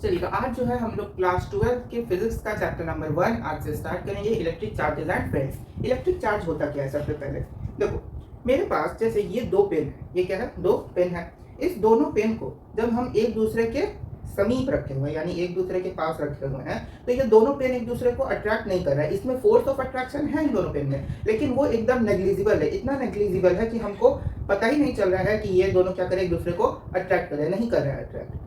चलिए, तो आज जो है हम लोग क्लास 12 के फिजिक्स का चैप्टर नंबर 1 आज से स्टार्ट करेंगे। Electric charges and friends. Electric charge होता क्या है? सबसे पहले देखो, मेरे पास जैसे ये दो पेन है, ये क्या है? दो पेन है। इस दोनों पेन को जब हम एक दूसरे के समीप रखे हुए हैं, यानी एक दूसरे के पास रखे हुए हैं, तो ये दोनों पेन एक दूसरे को अट्रैक्ट नहीं कर रहा है। इसमें फोर्स ऑफ अट्रैक्शन है इन दोनों पेन में, लेकिन वो एकदम नेग्लिजिबल है। इतना नेग्लिजिबल है कि हमको पता ही नहीं चल रहा है कि ये दोनों क्या करें, एक दूसरे को अट्रैक्ट कर रहे हैं, नहीं कर रहे हैं अट्रैक्ट।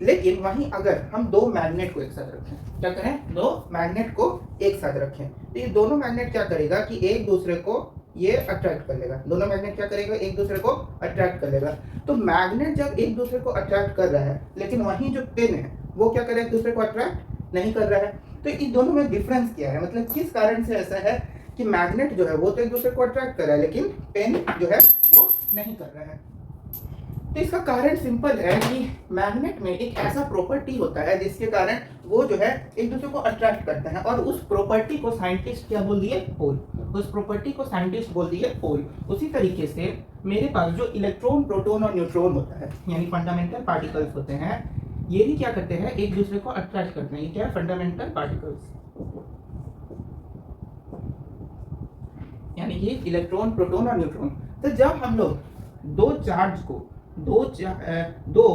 लेकिन वहीं अगर हम दो मैग्नेट को एक साथ रखें, क्या करें? दो मैग्नेट को एक साथ रखें, तो ये दोनों मैग्नेट क्या करेगा कि एक दूसरे को ये अट्रैक्ट कर लेगा। दोनों मैग्नेट क्या करेगा? एक दूसरे को अट्रैक्ट कर लेगा। तो मैग्नेट जब एक दूसरे को अट्रैक्ट कर रहा है, लेकिन वहीं जो पेन है वो क्या करे? एक दूसरे को अट्रैक्ट नहीं कर रहा है। तो इन दोनों में डिफरेंस क्या है? मतलब किस कारण से ऐसा है कि मैग्नेट जो है वो तो एक दूसरे को अट्रैक्ट कर रहा है, लेकिन पेन जो है वो नहीं कर रहा है। तो इसका कारण सिंपल है कि मैग्नेट में एक ऐसा प्रॉपर्टी होता है जिसके कारण वो जो है एक दूसरे को अट्रैक्ट करते हैं, और उस प्रॉपर्टी को साइंटिस्ट क्या बोल दिए? पोल। उस प्रॉपर्टी को साइंटिस्ट बोल दिए पोल। उसी तरीके से मेरे पास जो इलेक्ट्रॉन, प्रोटॉन और न्यूट्रॉन होता है, यानी फंडामेंटल पार्टिकल्स होते हैं, ये भी क्या करते हैं? एक दूसरे को अट्रैक्ट करते हैं। ये क्या है? फंडामेंटल पार्टिकल्स, यानी ये इलेक्ट्रॉन, प्रोटॉन और न्यूट्रॉन। तो जब हम लोग दो चार्ज को दो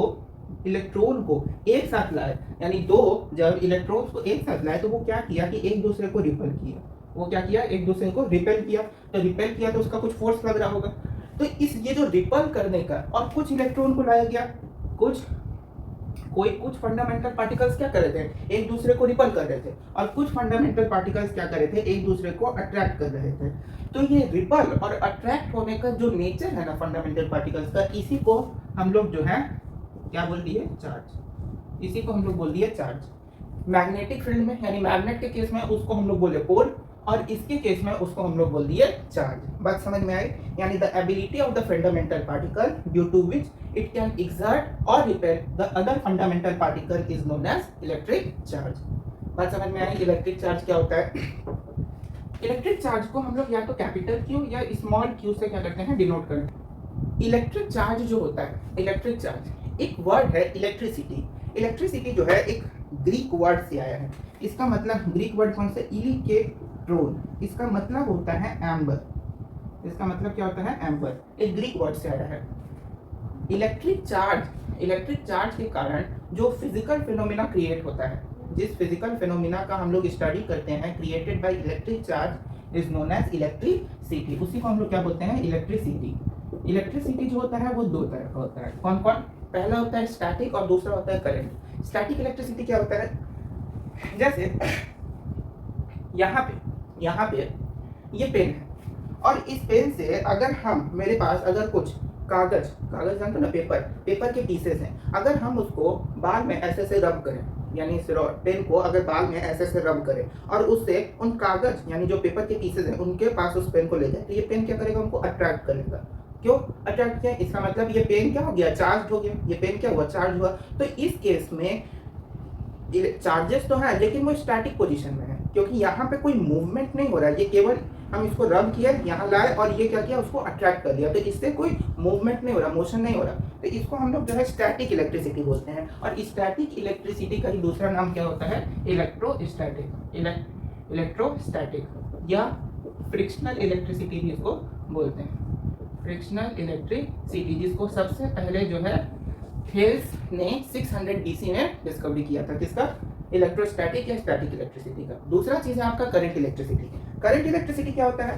इलेक्ट्रॉन को एक साथ लाए, यानी दो जब इलेक्ट्रॉन्स को एक साथ लाए, तो वो क्या किया कि एक दूसरे को रिपेल किया। वो क्या किया? एक दूसरे को रिपेल किया। तो रिपेल किया तो उसका कुछ फोर्स लग रहा होगा। तो इस ये जो रिपेल करने का, और कुछ इलेक्ट्रॉन को लाया गया, कुछ फंडामेंटल पार्टिकल्स क्या कर रहे थे? एक दूसरे को रिपेल कर रहे थे, और कुछ फंडामेंटल पार्टिकल्स क्या कर रहे थे? एक दूसरे को अट्रैक्ट कर रहे थे। तो ये रिपल और अट्रैक्ट होने का जो नेचर है ना फंडामेंटल पार्टिकल्स का, इसी को हम लोग जो है क्या बोल दिए? चार्ज। इसी को हम लोग बोल दिए चार्ज। मैग्नेटिक फील्ड में, यानी मैग्नेट के केस में उसको हम लोग बोले पोल, और इसके केस में उसको हम लोग बोल दिए चार्ज। बात समझ में आई? यानी the ability of the fundamental particle due to which it can exert or repel the other fundamental particle is known as electric charge. बात समझ में आई? इलेक्ट्रिक चार्ज क्या होता है? इलेक्ट्रिक चार्ज को हम लोग या तो कैपिटल क्यू या स्मॉल क्यू से क्या करते हैं? डिनोट करते हैं। इलेक्ट्रिक चार्ज जो होता है, इलेक्ट्रिक चार्ज एक वर्ड है इलेक्ट्रिसिटी। इलेक्ट्रिसिटी जो है एक ग्रीक वर्ड से आया है। इसका मतलब ग्रीक वर्ड कौन से? इलिकेट्रोन। इसका मतलब होता है एम्बर। इसका मतलब क्या होता है? एम्बर। एक ग्रीक वर्ड से आया है। इलेक्ट्रिक चार्ज के कारण जो फिजिकल फिनोमिना क्रिएट होता है, जिस फिजिकल फिनोमिना का हम लोग स्टडी करते हैं, created by electric charge is known as electricity. उसी को हम लोग क्या बोलते हैं? इलेक्ट्रिसिटी। इलेक्ट्रिसिटी जो होता है वो दो तरह का होता है। कौन कौन? पहला होता है स्टैटिक और दूसरा होता है करंट। स्टैटिक इलेक्ट्रिसिटी क्या होता है? जैसे यहाँ पे ये पेन है, और इस पेन से अगर हम, मेरे पास अगर कुछ कागज जानते हो ना, पेपर के पीसेस हैं, अगर हम उसको बाल में ऐसे से रब करें, यानी इस पेन को अगर बाल में ऐसे से रब करें, और उससे उन कागज यानी जो पेपर के पीसेस हैं उनके पास उस पेन को ले जाए, तो ये पेन क्या करेगा? उनको अट्रैक्ट करेगा। क्यों अट्रैक्ट किया? इसका मतलब ये पेन क्या हो गया? चार्ज हो गया। ये पेन क्या हुआ? चार्ज हुआ। तो इस केस में चार्जेस तो है, लेकिन वो स्टैटिक पोजीशन में है, क्योंकि यहाँ पे कोई मूवमेंट नहीं हो रहा है। ये केवल हम इसको रब किया, यहाँ लाए, और ये क्या किया? उसको अट्रैक्ट कर लिया। तो इससे कोई मूवमेंट नहीं हो रहा, मोशन नहीं हो रहा। तो इसको हम लोग जो है स्टैटिक इलेक्ट्रिसिटी बोलते हैं। और स्टैटिक इलेक्ट्रिसिटी का ही दूसरा नाम क्या होता है? इलेक्ट्रोस्टैटिक या फ्रिक्शनल इलेक्ट्रिसिटी भी इसको बोलते हैं। फ्रिक्शनल इलेक्ट्रिसिटी, जिसको सबसे पहले जो है हेल्स ने 600 BC में डिस्कवरी किया था। किसका? इलेक्ट्रोस्टैटिक या स्टैटिक इलेक्ट्रिसिटी का। दूसरा चीज है आपका करंट इलेक्ट्रिसिटी। करंट इलेक्ट्रिसिटी क्या होता है?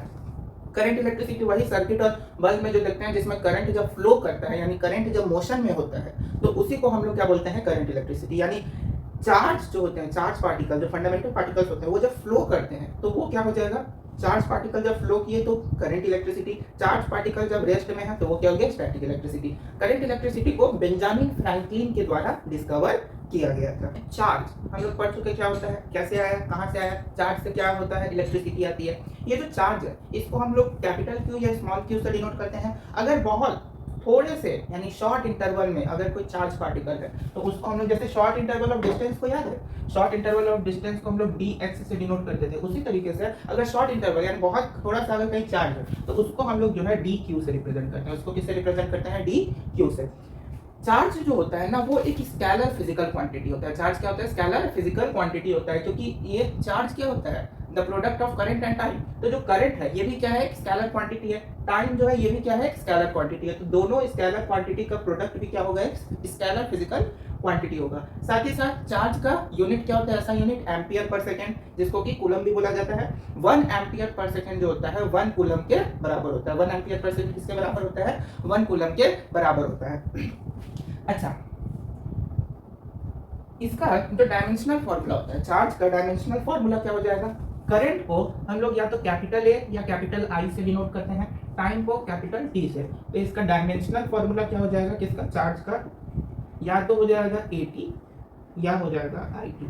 करंट इलेक्ट्रिसिटी वही सर्किट और बल्ब में जो देखते हैं, जिसमें करंट जब फ्लो करता है, यानी करंट जब मोशन में होता है, तो उसी को हम लोग क्या बोलते हैं? Current electricity. यानी चार्ज जो होते हैं, चार्ज पार्टिकल, जो फंडामेंटल पार्टिकल्स होते हैं, वो जब फ्लो करते हैं तो वो क्या हो जाएगा? चार्ज पार्टिकल जब फ्लो किए तो करंट इलेक्ट्रिसिटी। चार्ज पार्टिकल जब रेस्ट में है तो वो क्या हो गया? Static electricity. करंट इलेक्ट्रिसिटी को बेंजामिन फ्रैंकलिन के द्वारा डिस्कवर किया गया था। चार्ज हम लोग पढ़ चुके, क्या होता है, कैसे आया, कहाँ से आया, चार्ज से क्या होता है? इलेक्ट्रिसिटी आती है। ये जो चार्ज है इसको हम लोग कैपिटल क्यू या स्मॉल क्यू से डिनोट करते हैं। अगर बहुत थोड़े से यानी शॉर्ट इंटरवल में अगर कोई चार्ज पार्टिकल है तो उसको हम लोग, जैसे शॉर्ट इंटरवल ऑफ डिस्टेंस को याद है, शॉर्ट इंटरवल ऑफ डिस्टेंस को हम लोग dx से डिनोट करते थे। उसी तरीके से अगर शॉर्ट इंटरवल यानी बहुत थोड़ा सा अगर कहीं चार्ज है तो उसको हम लोग जो है dq से रिप्रेजेंट करते हैं। उसको किससे रिप्रेजेंट करते हैं? dq से। चार्ज जो होता है ना वो एक स्केलर फिजिकल क्वांटिटी होता है। चार्ज क्या होता है? स्केलर फिजिकल क्वांटिटी होता है, क्योंकि ये चार्ज क्या होता है? The product of current and time. तो जो करंट है ये भी क्या है? स्केलर क्वांटिटी है। टाइम जो है ये भी क्या है? स्केलर क्वांटिटी है। तो दोनों स्केलर क्वांटिटी का प्रोडक्ट भी क्या होगा? स्केलर फिजिकल क्वांटिटी होगा। साथ ही साथ चार्ज का यूनिट क्या होता है? ऐसा यूनिट एम्पियर पर सेकेंड, जिसको कि कूलम भी बोला जाता है। 1 एम्पियर पर सेकेंड जो होता है 1 कूलम के बराबर होता है। 1 एम्पियर पर सेकेंड किसके बराबर होता है? 1 कूलम के बराबर होता है। अच्छा, इसका जो डायमेंशनल फॉर्मूला होता है, चार्ज का डायमेंशनल फॉर्मूला क्या हो जाएगा? करंट को हम लोग या तो कैपिटल ए या कैपिटल आई से डिनोट करते हैं, टाइम को कैपिटल टी से। तो इसका डायमेंशनल फॉर्मूला क्या हो जाएगा? किसका? चार्ज का। या तो हो जाएगा ए टी या हो जाएगा आई टी,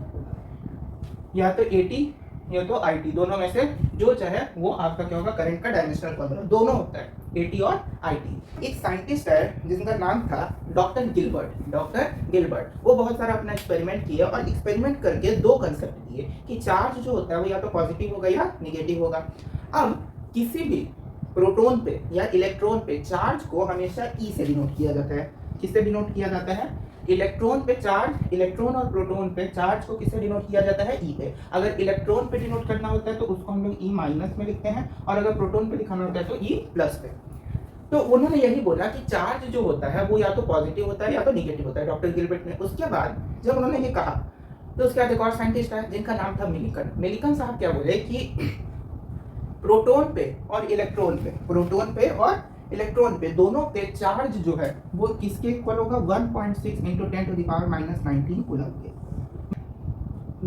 या तो ए टी या तो आई टी, दोनों में से जो चाहे वो आपका क्या होगा? करंट का डायमेंशनल फॉर्मूला दोनों होता है, ए टी और आई टी। एक साइंटिस्ट है जिसका नाम था डॉक्टर गिलबर्ट। डॉक्टर गिलबर्ट वो बहुत सारा अपना एक्सपेरिमेंट किया और एक्सपेरिमेंट करके दो कंसेप्ट दिए कि चार्ज जो होता है वो या तो पॉजिटिव होगा या निगेटिव होगा। अब किसी भी प्रोटॉन पे या इलेक्ट्रॉन पे चार्ज को हमेशा ई से डिनोट किया जाता है। किससे डिनोट किया जाता है? इलेक्ट्रॉन पे चार्ज, इलेक्ट्रॉन और प्रोटॉन पे चार्ज को किससे डिनोट किया जाता है? ई पे। अगर इलेक्ट्रॉन पे डिनोट करना होता है तो उसको हम लोग ई माइनस में लिखते हैं, और अगर प्रोटॉन पे दिखाना होता है तो ई प्लस पे। तो उन्होंने यही बोला कि चार्ज जो होता है वो या तो पॉजिटिव होता है या तो निगेटिव होता है, डॉक्टर गिलबर्ट ने। उसके बाद जब उन्होंने ये कहा तो उसके बाद एक और साइंटिस्ट है जिनका नाम था मिलिकन। मिलिकन साहब क्या बोले कि प्रोटॉन पे और इलेक्ट्रॉन पे, प्रोटॉन पे और इलेक्ट्रॉन पे दोनों पे चार्ज जो है वो किसके इक्वल होगा? 1.6 इंटू 10⁻⁻19 कूलम के।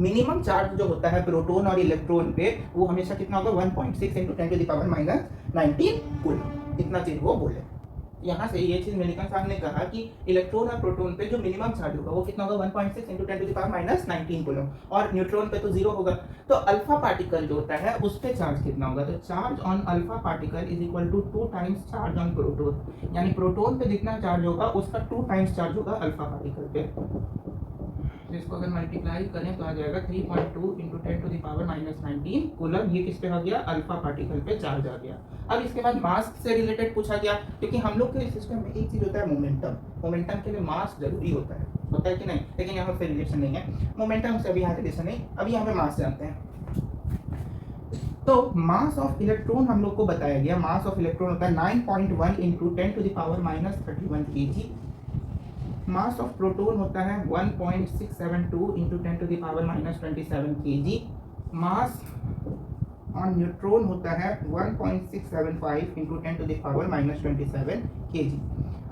मिनिमम चार्ज जो होता है प्रोटॉन और इलेक्ट्रॉन पे वो हमेशा कितना होगा? 1.6 इंटू 10⁻⁻19 कूलम। इतना चीज वो बोले। यहाँ से ये चीज मिलिकन साहब ने कहा कि इलेक्ट्रॉन और प्रोटॉन पे जो मिनिमम चार्ज होगा वो कितना होगा? 1.6 इंटू 10⁻⁻19 कूलम, और न्यूट्रॉन पे तो जीरो होगा। तो अल्फा पार्टिकल जो होता है उस पे चार्ज कितना होगा? तो charge on alpha particle is equal to 2 times charge on proton. यानी प्रोटॉन पे जितना चार्ज होगा उसका 2 टाइम्स चार्ज होगा अल्फा पार्टिकल पे। इसको अगर मल्टीप्लाई करें तो आ जाएगा 3.2 इंटू 10⁻⁻19 कूलम। ये किस पे आ गया? अल्फा पार्टिकल पे चार्ज आ गया। अब इसके बाद मास से रिलेटेड पूछा गया, क्योंकि हम लोग के सिस्टम में एक चीज होता है मोमेंटम। मोमेंटम के लिए मास जरूरी होता है कि नहीं? लेकिन यहाँ पे रिलेशन नहीं है मोमेंटम से, अभी यहाँ रिलेशन नहीं, अभी यहाँ पे मास जानते हैं। तो मास ऑफ इलेक्ट्रॉन हम लोग को बताया गया, मास ऑफ इलेक्ट्रॉन होता है 9.1 into 10⁻31 kg। Mass of proton होता है 1.672 into 10⁻⁻27 kg। Mass on neutron होता है 1.675 इंटू 10⁻⁻27 kg।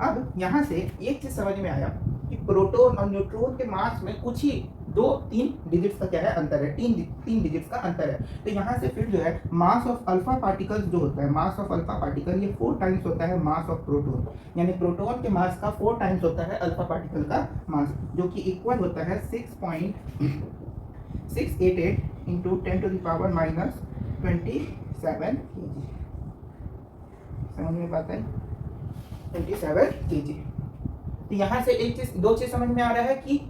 अब यहाँ से एक चीज समझ में आया कि प्रोटॉन और न्यूट्रॉन के मास में कुछ ही 2-3 डिजिट्स का क्या है? अंतर है। तीन डिजिट्स का अंतर है। तो यहाँ से फिर जो है मास ऑफ अल्फा पार्टिकल्स जो होता है, मास ऑफ अल्फा पार्टिकल ये 4 टाइम्स होता है मास ऑफ प्रोटॉन। यानी प्रोटॉन के मास का 4 टाइम्स होता है अल्फा पार्टिकल का मास, जो कि इक्वल होता है 6.688 इंटू 10⁻⁻27 kg। समझ में बात है? 27 kg। तो यहाँ से एक चीज, दो चीज समझ में आ रहा है कि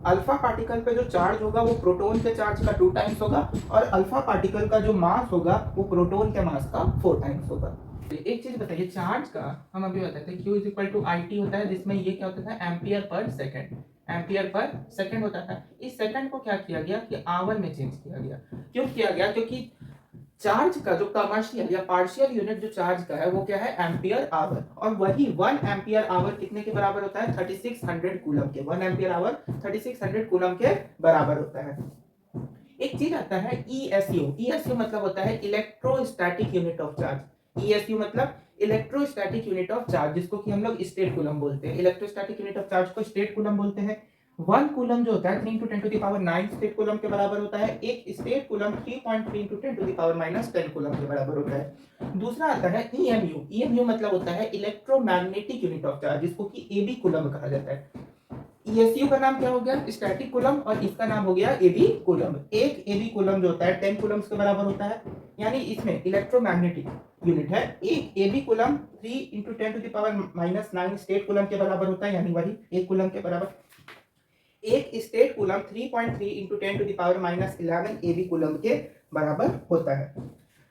अल्फा पार्टिकल पे जो चार्ज होगा वो प्रोटॉन के चार्ज का 2 टाइम्स होगा, और अल्फा पार्टिकल का जो मास होगा वो प्रोटॉन के मास का 4 टाइम्स होगा। एक चीज बताइए, चार्ज का हम अभी बताते हैं Q is equal to I T होता है, जिसमें ये क्या होता था? Ampere per second. Ampere per second होता था। इस सेकेंड को क्या किया गया कि आवर में चेंज किया गया। क्यों किया गया? क्योंकि चार्ज का जो कमर्शियल या पार्शियल यूनिट जो चार्ज का है वो क्या है? Ampere hour. और वही 1 एम्पियर आवर कितने के बराबर होता है? 3600 कूलम के। 1 एम्पियर आवर 3600 कूलम के बराबर होता है। एक चीज आता है ESU। ESU मतलब होता है electrostatic unit of charge. ESU मतलब इलेक्ट्रोस्टैटिक यूनिट ऑफ चार्ज, जिसको कि हम लोग स्टेट कूलम बोलते हैं। इलेक्ट्रोस्टैटिक यूनिट ऑफ चार्ज को स्टेट कूलम बोलते हैं। 1 कूलम जो होता है 3 × 10⁹ स्टेट कूलम के बराबर होता है। एक स्टेट कूलम 3.3 × 10⁻10 कूलम के बराबर होता है। दूसरा आता है EMU। EMU मतलब होता है इलेक्ट्रोमैग्नेटिक यूनिट ऑफ चार्ज, जिसको कि AB कूलम कहा जाता है। ESU का नाम क्या हो गया? स्टैटिक कूलम, और इसका नाम हो गया AB कूलम। एक AB कूलम जो होता है 10 कूलम्स के बराबर होता है, यानी इसमें इलेक्ट्रोमैग्नेटिक यूनिट है। एक AB कूलम 3 × 10⁻9 स्टेट कूलम के बराबर होता है, यानी वही 1 कूलम के बराबर। एक स्टेट कूलम 3.3 × 10⁻11 AB कूलम के बराबर होता है।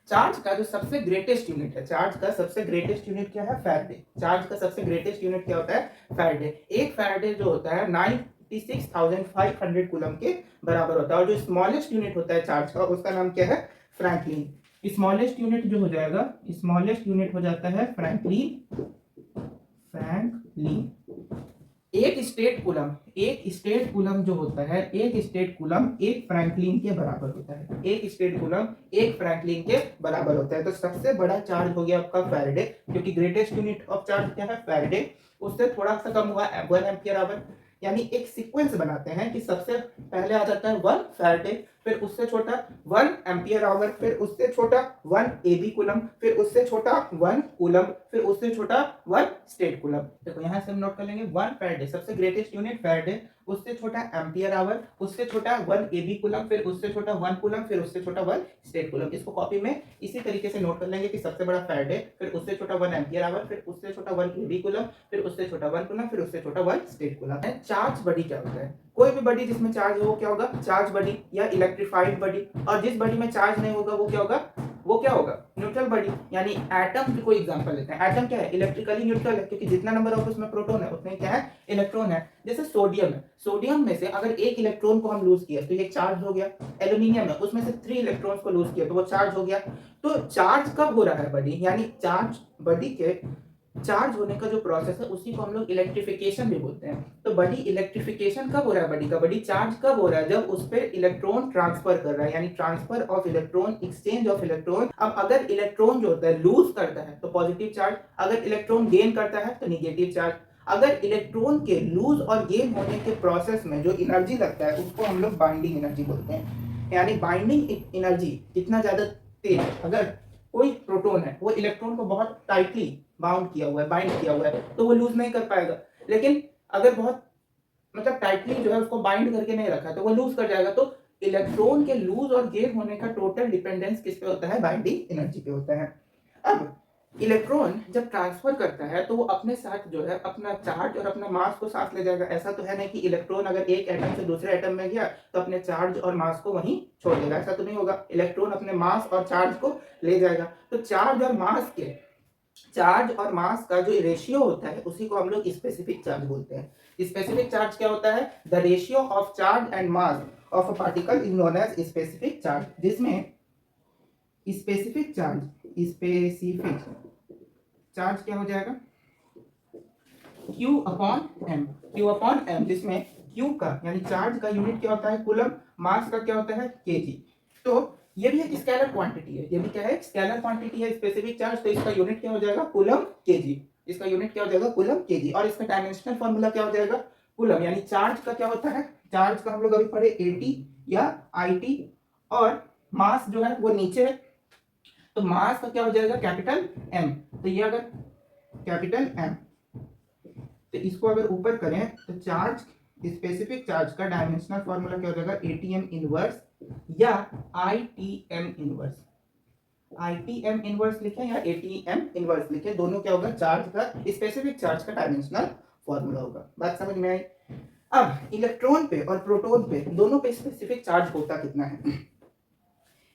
चार्ज का जो सबसे ग्रेटेस्ट यूनिट है, चार्ज का सबसे ग्रेटेस्ट यूनिट क्या है? फैराडे। चार्ज का सबसे ग्रेटेस्ट यूनिट क्या होता है? फैराडे। एक फैराडे जो होता है 96,500 कूलम के बराबर होता है। और जो स्मॉलेस्ट यूनिट होता है चार्ज का, उसका नाम क्या है? फ्रैंकलिन। स्मॉलेस्ट यूनिट जो हो जाएगा, स्मॉलेस्ट यूनिट हो जाता है फ्रैंकलिन। फ्रैंकलिन। एक स्टेट कूलम जो होता है, एक स्टेट कूलम एक फ्रैंकलिन के बराबर होता है। एक स्टेट कूलम एक फ्रैंकलिन के बराबर होता है। तो सबसे बड़ा चार्ज हो गया आपका फैराडे, क्योंकि ग्रेटेस्ट यूनिट ऑफ चार्ज क्या है? फैराडे। उससे थोड़ा सा कम हुआ 1 एम्पियर आवर। यानी एक सीक्वेंस बनाते हैं कि सबसे पहले आ जाता है 1 फैराडे, फिर उससे छोटा 1 एम्पियर आवर, फिर उससे छोटा 1 एबी कूलम, फिर उससे छोटा 1 कूलम, फिर उससे छोटा 1 स्टेट कूलम। देखो यहां से हम नोट कर लेंगे 1 फैराडे सबसे ग्रेटेस्ट यूनिट फैराडे, उससे छोटा एम्पियर आवर, उससे छोटा 1 एबी कूलम, फिर उससे छोटा 1 कूलम, फिर उससे छोटा 1 स्टेट कूलम। इसको कॉपी में इसी तरीके से नोट कर लेंगे कि सबसे बड़ा फैराडे, फिर उससे छोटा 1 एम्पियर आवर, फिर उससे छोटा 1 एबी कूलम, फिर उससे छोटा 1 कूलम, फिर उससे छोटा 1 स्टेट कूलम। चार्ज बॉडी क्या होता है? कोई भी बॉडी जिसमें चार्ज हो वो क्या होगा? चार्ज बॉडी या इलेक्ट्रिफाइड बॉडी। और जिस बॉडी में चार्ज नहीं होगा वो क्या होगा? वो क्या होगा? Neutral body. यानी एटम की कोई एग्जांपल लेते हैं। एटम क्या है? इलेक्ट्रिकली न्यूट्रल है, क्योंकि जितना नंबर ऑफ उसमें प्रोटॉन है उतने क्या है? इलेक्ट्रॉन है। जैसे सोडियम है, सोडियम में से अगर एक इलेक्ट्रॉन को हम लूज किया तो ये चार्ज हो गया। एल्यूमिनियम है, उसमें से 3 इलेक्ट्रॉन्स को लूज किया तो वो चार्ज हो गया। तो चार्ज कब हो रहा है बॉडी? यानी चार्ज बॉडी के चार्ज होने का जो प्रोसेस है उसी को हम लोग इलेक्ट्रिफिकेशन भी बोलते हैं। तो बॉडी इलेक्ट्रिफिकेशन कब हो रहा है? बॉडी का बॉडी चार्ज कब हो रहा है? जब उस पर इलेक्ट्रॉन ट्रांसफर कर रहा है, यानी transfer of electron, exchange of electron. अब अगर इलेक्ट्रॉन जो होता है लूज करता है तो पॉजिटिव चार्ज, अगर इलेक्ट्रॉन गेन करता है तो निगेटिव चार्ज। अगर इलेक्ट्रॉन के लूज और गेन होने के प्रोसेस में जो एनर्जी लगता है उसको हम लोग बाइंडिंग एनर्जी बोलते हैं। यानी बाइंडिंग एनर्जी कितना ज्यादा तेज, अगर कोई प्रोटॉन है वो इलेक्ट्रॉन को बहुत टाइटली बाउंड किया हुआ है, बाइंड किया हुआ है, तो वो लूज नहीं कर पाएगा। लेकिन अगर बहुत मतलब टाइटली जो है उसको बाइंड करके नहीं रखा है तो वो लूज कर जाएगा। तो इलेक्ट्रॉन के लूज और गेन होने का टोटल डिपेंडेंस किस पे होता है? बाइंडिंग एनर्जी पे होता है। अब इलेक्ट्रॉन जब ट्रांसफर करता है तो वो अपने साथ जो है अपना चार्ज और अपना मास को साथ ले जाएगा। ऐसा तो है नहीं कि इलेक्ट्रॉन अगर एक एटम से दूसरे एटम में गया तो अपने चार्ज और मास को वहीं छोड़ देगा, ऐसा तो नहीं होगा। इलेक्ट्रॉन अपने मास और चार्ज को ले जाएगा। तो चार्ज और मास का जो रेशियो होता है उसी को हम लोग स्पेसिफिक चार्ज बोलते हैं। स्पेसिफिक चार्ज क्या होता है? The ratio of charge and mass of a particle is known as specific charge, जिसमें स्पेसिफिक चार्ज क्या हो जाएगा? Q अपॉन m, जिसमें Q का यानी चार्ज का यूनिट क्या होता है? कूलम। मास का क्या होता है? kg। तो ये भी एक स्केलर क्वांटिटी है, ये भी क्या है? स्केलर क्वांटिटी है स्पेसिफिक चार्ज। तो इसका यूनिट क्या हो जाएगा? Coulomb kg। इसका यूनिट क्या हो जाएगा? Coulomb kg। और इसका डायमेंशनल फार्मूला क्या हो जाएगा? कूलम। यानी चार्ज का क्या होता है? चार्ज का हम लोग अभी पढ़े AT या IT, और मास जो है वो नीचे है, तो मास का क्या हो जाएगा? Capital M। तो ये अगर कैपिटल M, तो इसको अगर ऊपर करें तो चार्ज, स्पेसिफिक चार्ज का डायमेंशनल फार्मूला क्या हो जाएगा? ATM इनवर्स या ITM इनवर्स। ITM इनवर्स लिखे या ATM इनवर्स लिखे, दोनों क्या होगा? चार्ज का, स्पेसिफिक चार्ज का डायमेंशनल फार्मूला होगा। बात समझ में आई? अब इलेक्ट्रॉन पे और प्रोटॉन पे दोनों पे स्पेसिफिक चार्ज होता कितना है?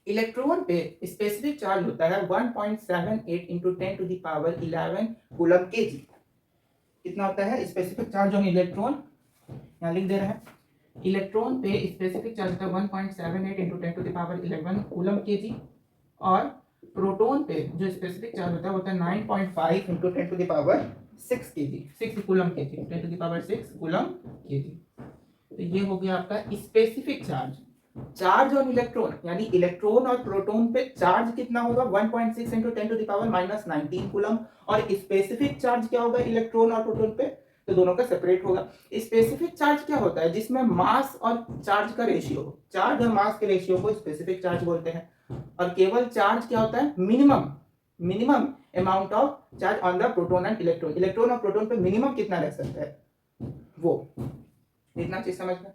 इलेक्ट्रॉन पे स्पेसिफिक चार्ज होता है 1.78 into 10 to the power 11 coulomb kg। कितना होता है स्पेसिफिक चार्ज ऑन इलेक्ट्रॉन? यहाँ लिख दे रहे हैं, इलेक्ट्रॉन पे स्पेसिफिक चार्ज होता है 1.78 into 10 to the power 11 coulomb kg। और प्रोटॉन पे जो स्पेसिफिक चार्ज होता है वो होता है 9.5 into 10 to the power 6 kg, 6 coulomb kg, 10 to the power 6 coulomb kg। तो ये हो गया आपका specific charge. Charge on electron, यानी इलेक्ट्रॉन और प्रोटॉन पे चार्ज कितना होगा? 1.6 into 10 to the power -19 coulomb. और स्पेसिफिक चार्ज क्या होगा इलेक्ट्रॉन और प्रोटॉन पे? तो दोनों का सेपरेट होगा। स्पेसिफिक चार्ज क्या होता है? जिसमें मास और चार्ज का रेशियो हो। चार्ज और मास के रेशियो को स्पेसिफिक चार्ज बोलते हैं। और केवल चार्ज क्या होता है? Minimum amount of charge on the proton and electron. Electron और प्रोटॉन पे मिनिमम कितना रह सकता है, वो इतना चीज समझना।